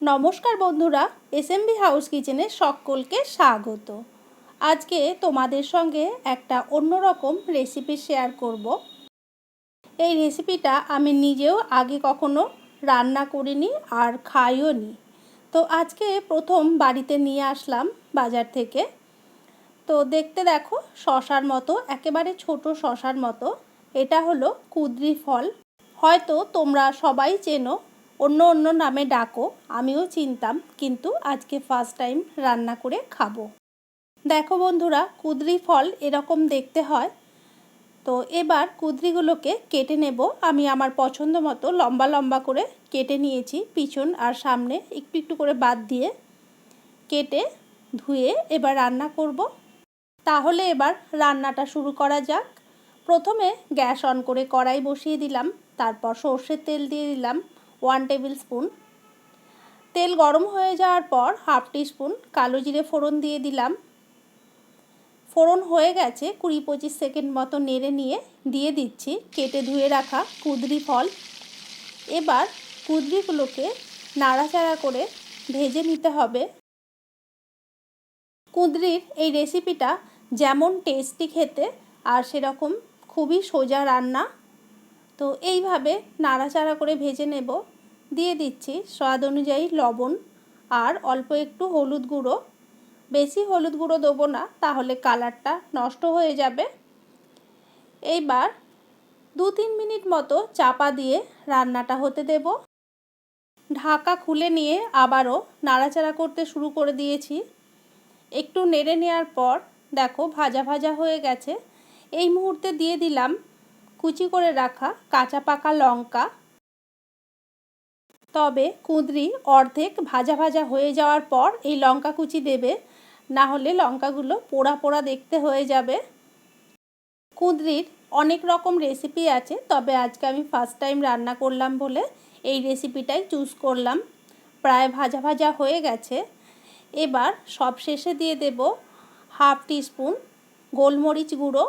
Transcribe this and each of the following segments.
নমস্কার বন্ধুরা, SMB house কিচেনে সকলকে স্বাগত। আজকে তোমাদের সঙ্গে একটা অন্যরকম রেসিপি শেয়ার করব। এই রেসিপিটা আমি নিজেও আগে কখনো রান্না করিনি আর খাইও নি। তো আজকে প্রথম বাড়িতে নিয়ে আসলাম বাজার থেকে। তো দেখতে দেখো শশার মতো, একেবারে ছোট শশার মতো। এটা হলো কুঁদরি ফল। হয়তো তোমরা সবাই চেনো, অন্য অন্য নামে ডাকো, আমিও চিনতাম, কিন্তু আজকে ফার্স্ট টাইম রান্না করে খাবো। দেখো বন্ধুরা, কুঁদরি ফল এরকম দেখতে হয়। তো এবার কুঁদরিগুলোকে কেটে নেব। আমি আমার পছন্দ মতো লম্বা লম্বা করে কেটে নিয়েছি, পিছন আর সামনে একটু একটু করে বাদ দিয়ে কেটে ধুয়ে এবার রান্না করব। তাহলে এবার রান্নাটা শুরু করা যাক। প্রথমে গ্যাস অন করে কড়াই বসিয়ে দিলাম, তারপর সর্ষের তেল দিয়ে দিলাম 1 টেবিল স্পুন। তেল গরম হয়ে যাওয়ার পর হাফ টিস্পুন কালো জিরে ফোড়ন দিয়ে দিলাম। ফোড়ন হয়ে গেছে, 20-25 সেকেন্ড মতো নেড়ে নিয়ে দিয়ে দিচ্ছি কেটে ধুয়ে রাখা কুঁদরি ফল। এবার কুঁদরিগুলোকে নাড়াচাড়া করে ভেজে নিতে হবে। কুঁদরির এই রেসিপিটা যেমন টেস্টি খেতে আর সেরকম খুবই সোজা রান্না। তো এইভাবে নাড়াচাড়া করে ভেজে নেব। দিয়ে দিচ্ছি স্বাদ অনুযায়ী লবণ আর অল্প একটু হলুদ গুঁড়ো। বেশি হলুদ গুঁড়ো দেবো না, তাহলে কালারটা নষ্ট হয়ে যাবে। এইবার 2-3 মিনিট মতো চাপা দিয়ে রান্নাটা হতে দেব। ঢাকা খুলে নিয়ে আবারও নাড়াচাড়া করতে শুরু করে দিয়েছি। একটু নেড়ে নেওয়ার পর দেখো ভাজা ভাজা হয়ে গেছে। এই মুহূর্তে দিয়ে দিলাম কুচি করে রাখা কাঁচা পাকা লঙ্কা। তবে কুঁদরি অর্ধেক ভাজা ভাজা হয়ে যাওয়ার পর এই লঙ্কা কুচি দেবে, না হলে লঙ্কাগুলো পোড়া পোড়া দেখতে হয়ে যাবে। কুঁদরির অনেক রকম রেসিপি আছে, তবে আজকে আমি ফার্স্ট টাইম রান্না করলাম বলে এই রেসিপিটাই চুজ করলাম। প্রায় ভাজা ভাজা হয়ে গেছে। এবার সব শেষে দিয়ে দেব হাফ টিস্পুন গোলমরিচ গুঁড়ো।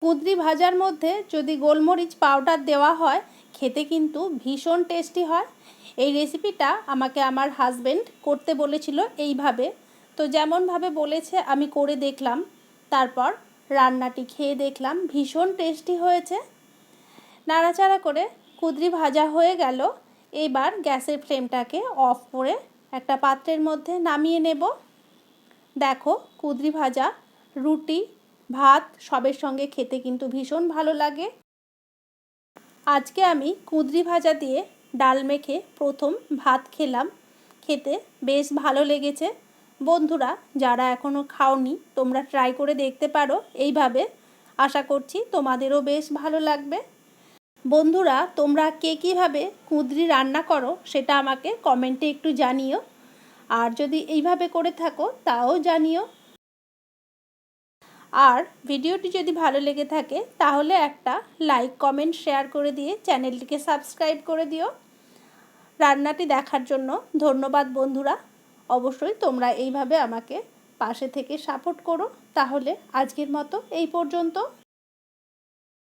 কুঁদরি ভাজার মধ্যে যদি গোলমরিচ পাউডার দেওয়া হয়, খেতে কিন্তু ভীষণ টেস্টি হয়। এই রেসিপিটা আমাকে আমার হাজবেন্ড করতে বলেছিল এইভাবে। তো যেমনভাবে বলেছে আমি করে দেখলাম, তারপর রান্নাটি খেয়ে দেখলাম ভীষণ টেস্টি হয়েছে। নাড়াচাড়া করে কুঁদরি ভাজা হয়ে গেল। এবার গ্যাসের ফ্লেমটাকে অফ করে একটা পাত্রের মধ্যে নামিয়ে নেব। দেখো কুঁদরি ভাজা রুটি ভাত সবের সঙ্গে খেতে কিন্তু ভীষণ ভালো লাগে। আজকে আমি কুঁদরি ভাজা দিয়ে ডাল মেখে প্রথম ভাত খেলাম, খেতে বেশ ভালো লেগেছে। বন্ধুরা যারা এখনও খাওনি, তোমরা ট্রাই করে দেখতে পারো এইভাবে। আশা করছি তোমাদেরও বেশ ভালো লাগবে। বন্ধুরা তোমরা কে কীভাবে কুঁদরি রান্না করো সেটা আমাকে কমেন্টে একটু জানিও, আর যদি এইভাবে করে থাকো তাও জানিও। আর ভিডিওটি যদি ভালো লেগে থাকে তাহলে একটা লাইক কমেন্ট শেয়ার করে দিয়ে চ্যানেলটিকে সাবস্ক্রাইব করে দিও। রান্নাটি দেখার জন্য ধন্যবাদ বন্ধুরা। অবশ্যই তোমরা এইভাবে আমাকে পাশে থেকে সাপোর্ট করো। তাহলে আজকের মতো এই পর্যন্ত।